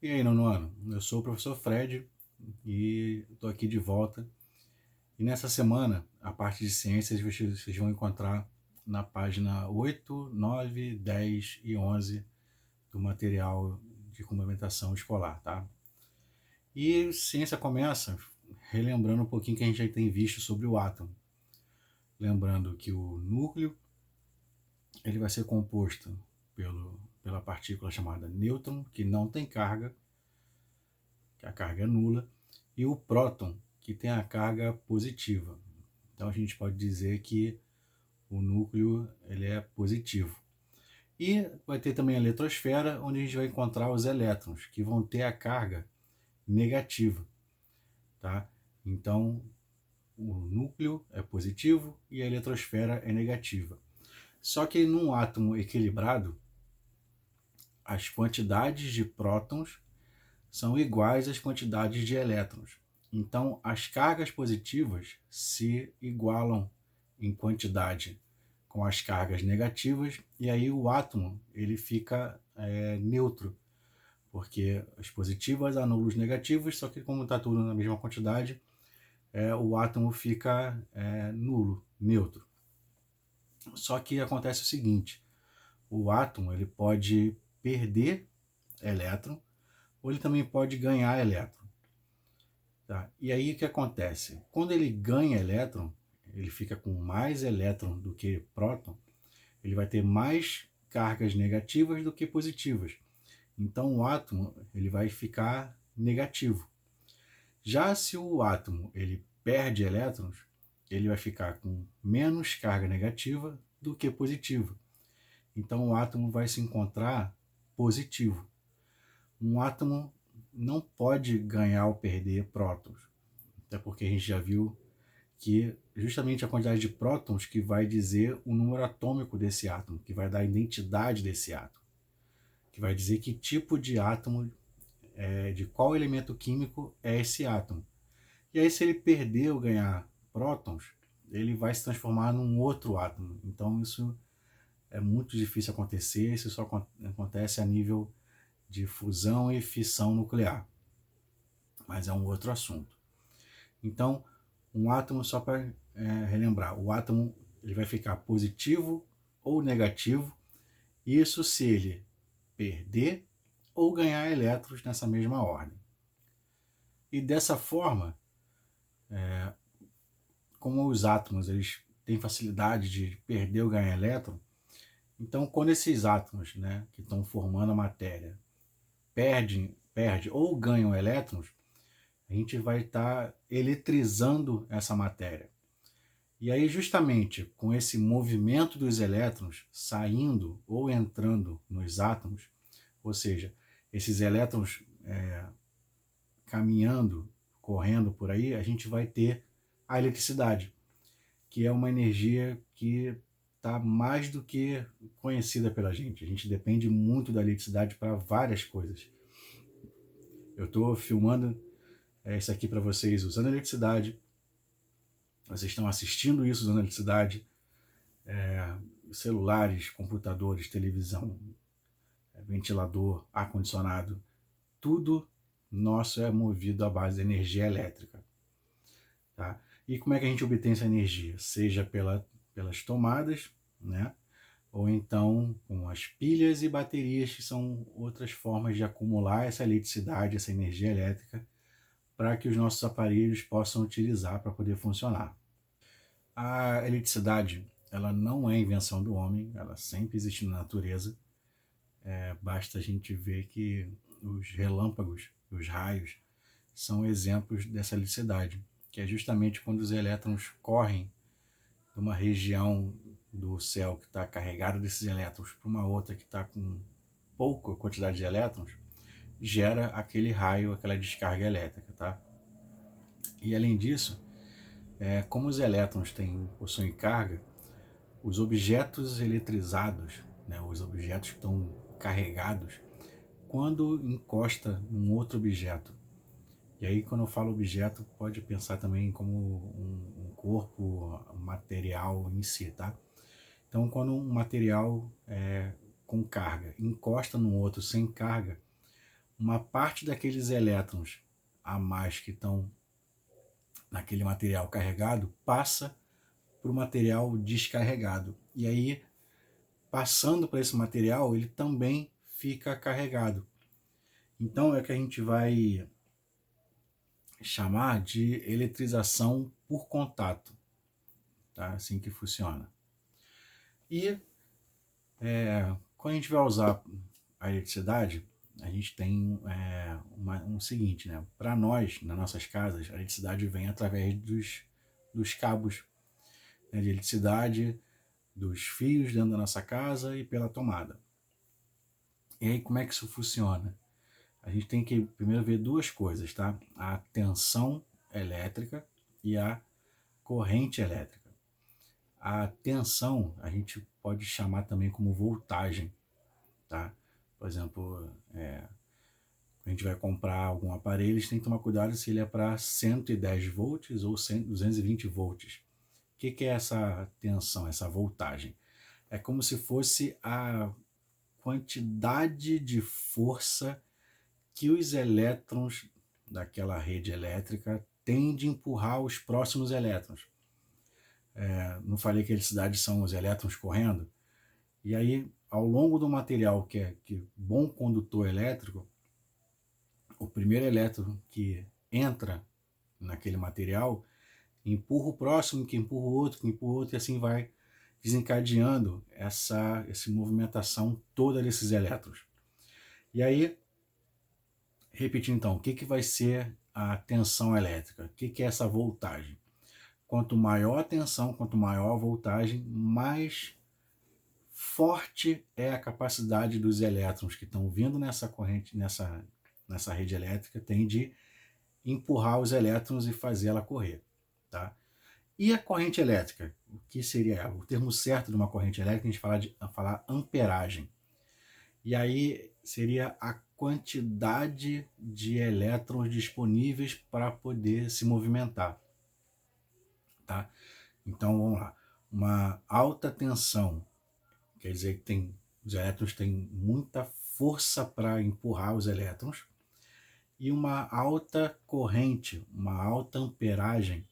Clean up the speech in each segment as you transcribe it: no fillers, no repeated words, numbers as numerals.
E aí, nono ano? Eu sou o professor Fred e estou aqui de volta. E nessa semana, a parte de ciências vocês vão encontrar na página 8, 9, 10 e 11 do material de complementação escolar, tá? E ciência começa relembrando um pouquinho que a gente já tem visto sobre o átomo. Lembrando que o núcleo ele vai ser composto pela partícula chamada nêutron, que não tem carga, que a carga é nula, e o próton, que tem a carga positiva. Então a gente pode dizer que o núcleo ele é positivo. E vai ter também a eletrosfera, onde a gente vai encontrar os elétrons, que vão ter a carga negativa. Tá? Então o núcleo é positivo e a eletrosfera é negativa. Só que num átomo equilibrado, as quantidades de prótons são iguais às quantidades de elétrons. Então, as cargas positivas se igualam em quantidade com as cargas negativas, e aí o átomo ele fica neutro, porque as positivas anulam os negativos, só que como está tudo na mesma quantidade, o átomo fica nulo, neutro. Só que acontece o seguinte, o átomo ele pode perder elétron, ou ele também pode ganhar elétron. Tá? E aí o que acontece? Quando ele ganha elétron, ele fica com mais elétron do que próton, ele vai ter mais cargas negativas do que positivas. Então o átomo ele vai ficar negativo. Já se o átomo ele perde elétrons, ele vai ficar com menos carga negativa do que positiva. Então o átomo vai se encontrar positivo. Um átomo não pode ganhar ou perder prótons, até porque a gente já viu que justamente a quantidade de prótons que vai dizer o número atômico desse átomo, que vai dar a identidade desse átomo, que vai dizer que tipo de átomo, de qual elemento químico é esse átomo. E aí se ele perder ou ganhar prótons, ele vai se transformar num outro átomo. Então isso é muito difícil acontecer, isso só acontece a nível de fusão e fissão nuclear. Mas é um outro assunto. Então, um átomo, só para relembrar, o átomo ele vai ficar positivo ou negativo, isso se ele perder ou ganhar elétrons nessa mesma ordem. E dessa forma, como os átomos eles têm facilidade de perder ou ganhar elétron, então quando esses átomos, né, que estão formando a matéria perde ou ganham elétrons, a gente vai estar eletrizando essa matéria. E aí, justamente com esse movimento dos elétrons saindo ou entrando nos átomos, ou seja, esses elétrons caminhando, correndo por aí, a gente vai ter a eletricidade, que é uma energia que está mais do que conhecida pela gente. A gente depende muito da eletricidade para várias coisas. Eu estou filmando isso aqui para vocês usando eletricidade, vocês estão assistindo isso usando eletricidade, celulares, computadores, televisão, ventilador, ar-condicionado, tudo nosso é movido à base de energia elétrica. Tá? E como é que a gente obtém essa energia? Seja pelas tomadas, né? Ou então com as pilhas e baterias, que são outras formas de acumular essa eletricidade, essa energia elétrica, para que os nossos aparelhos possam utilizar para poder funcionar. A eletricidade ela não é invenção do homem, ela sempre existe na natureza. Basta a gente ver que os relâmpagos, os raios, são exemplos dessa eletricidade, que é justamente quando os elétrons correm de uma região do céu que está carregada desses elétrons para uma outra que está com pouca quantidade de elétrons, gera aquele raio, aquela descarga elétrica. Tá? E além disso, como os elétrons possuem carga, os objetos eletrizados, né, os objetos que estão carregados, quando encosta num outro objeto, e aí quando eu falo objeto, pode pensar também como um corpo, um material em si, tá? Então quando um material com carga encosta num outro sem carga, uma parte daqueles elétrons a mais que estão naquele material carregado passa para o material descarregado. E aí, passando para esse material, ele também fica carregado. Então é o que a gente vai chamar de eletrização por contato, tá? Assim que funciona. E quando a gente vai usar a eletricidade, a gente tem um seguinte, né? Para nós, nas nossas casas, a eletricidade vem através dos cabos, né, de eletricidade, dos fios dentro da nossa casa e pela tomada. E aí, como é que isso funciona? A gente tem que primeiro ver duas coisas, tá? A tensão elétrica e a corrente elétrica. A tensão a gente pode chamar também como voltagem, tá? Por exemplo, a gente vai comprar algum aparelho, a gente tem que tomar cuidado se ele é para 110 volts ou 220 volts. O que é essa tensão, essa voltagem? É como se fosse a quantidade de força que os elétrons daquela rede elétrica têm de empurrar os próximos elétrons. Não falei que a eletricidade são os elétrons correndo? E aí, ao longo do material que é bom condutor elétrico, o primeiro elétron que entra naquele material empurra o próximo, que empurra o outro, que empurra o outro, e assim vai desencadeando essa movimentação toda desses elétrons. E aí, repetindo então, o que vai ser a tensão elétrica? O que é essa voltagem? Quanto maior a tensão, quanto maior a voltagem, mais forte é a capacidade dos elétrons que estão vindo nessa corrente, nessa rede elétrica, tem de empurrar os elétrons e fazer ela correr, tá? E a corrente elétrica? O que seria o termo certo de uma corrente elétrica? A gente falar amperagem. E aí seria a quantidade de elétrons disponíveis para poder se movimentar, tá? Então vamos lá. Uma alta tensão quer dizer que os elétrons têm muita força para empurrar os elétrons, e uma alta corrente, uma alta amperagem,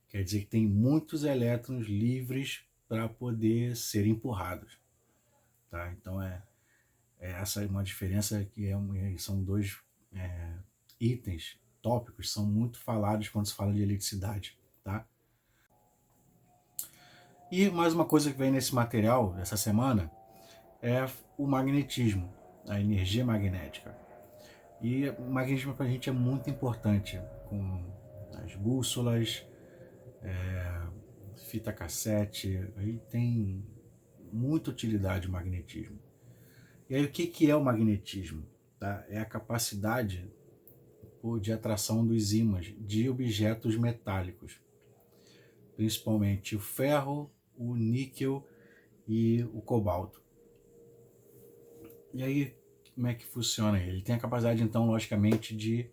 quer dizer que tem muitos elétrons livres para poder ser empurrados, tá? Então essa é uma diferença que são dois itens, tópicos, são muito falados quando se fala de eletricidade, tá? E mais uma coisa que vem nesse material dessa semana é o magnetismo, a energia magnética. E o magnetismo para a gente é muito importante, com as bússolas, fita cassete, aí tem muita utilidade o magnetismo. E aí o que é o magnetismo? Tá? É a capacidade de atração dos ímãs de objetos metálicos, principalmente o ferro, o níquel e o cobalto. E aí, como é que funciona ele? Ele tem a capacidade, então, logicamente, de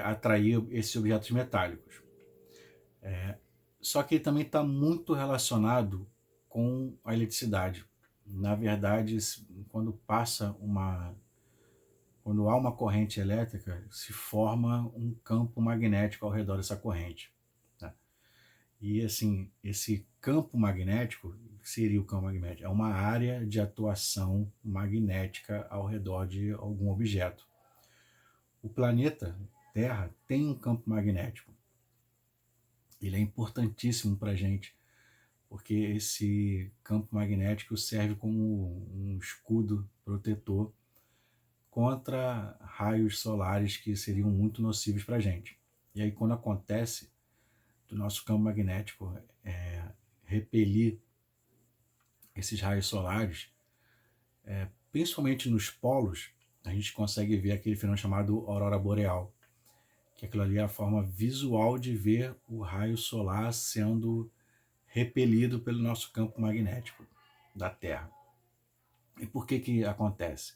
atrair esses objetos metálicos. Só que ele também está muito relacionado com a eletricidade. Na verdade, quando há uma corrente elétrica, se forma um campo magnético ao redor dessa corrente. Tá? E assim, esse campo magnético, que seria o campo magnético, é uma área de atuação magnética ao redor de algum objeto. O planeta Terra tem um campo magnético. Ele é importantíssimo para a gente, porque esse campo magnético serve como um escudo protetor contra raios solares que seriam muito nocivos para a gente. E aí, quando acontece do nosso campo magnético repelir esses raios solares, principalmente nos polos, a gente consegue ver aquele fenômeno chamado aurora boreal, que aquilo ali é a forma visual de ver o raio solar sendo repelido pelo nosso campo magnético da Terra. E por que acontece?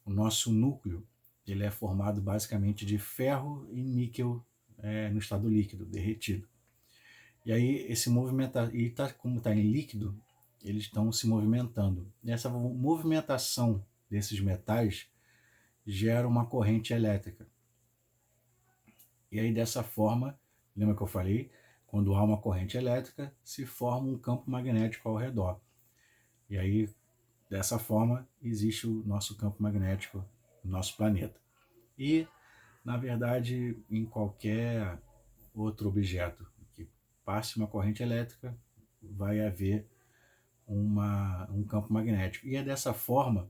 O nosso núcleo ele é formado basicamente de ferro e níquel no estado líquido, derretido. E aí esse movimento, como está em líquido, eles estão se movimentando. E essa movimentação desses metais gera uma corrente elétrica. E aí dessa forma, lembra que eu falei? Quando há uma corrente elétrica, se forma um campo magnético ao redor. E aí, dessa forma, existe o nosso campo magnético no nosso planeta. E, na verdade, em qualquer outro objeto que passe uma corrente elétrica, vai haver um campo magnético. E é dessa forma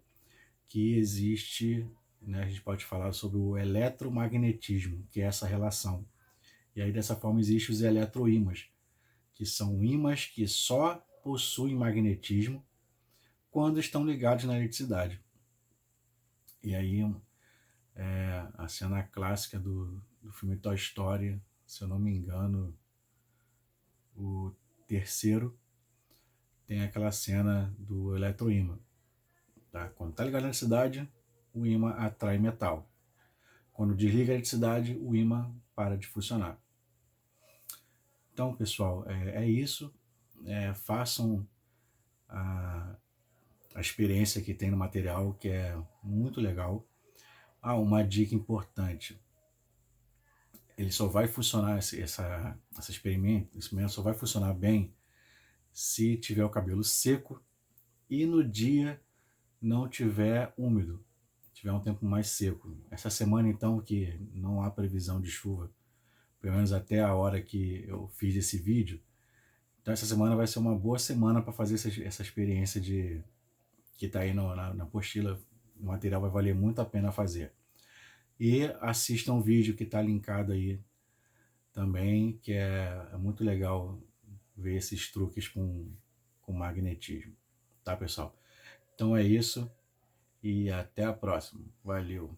que existe, né, a gente pode falar sobre o eletromagnetismo, que é essa relação. E aí dessa forma existem os eletroímãs, que são ímãs que só possuem magnetismo quando estão ligados na eletricidade. E aí a cena clássica do filme Toy Story, se eu não me engano, o terceiro, tem aquela cena do eletroímã. Tá? Quando está ligado na eletricidade, o ímã atrai metal. Quando desliga a eletricidade, o ímã para de funcionar. Então, pessoal, é isso. Façam a experiência que tem no material, que é muito legal. Uma dica importante. Ele só vai funcionar, esse experimento só vai funcionar bem se tiver o cabelo seco e no dia não tiver úmido, tiver um tempo mais seco. Essa semana, então, que não há previsão de chuva, pelo menos até a hora que eu fiz esse vídeo, então essa semana vai ser uma boa semana para fazer essa experiência que está aí na apostila. O material vai valer muito a pena fazer. E assistam o vídeo que está linkado aí também, que é muito legal ver esses truques com magnetismo. Tá, pessoal? Então é isso e até a próxima. Valeu!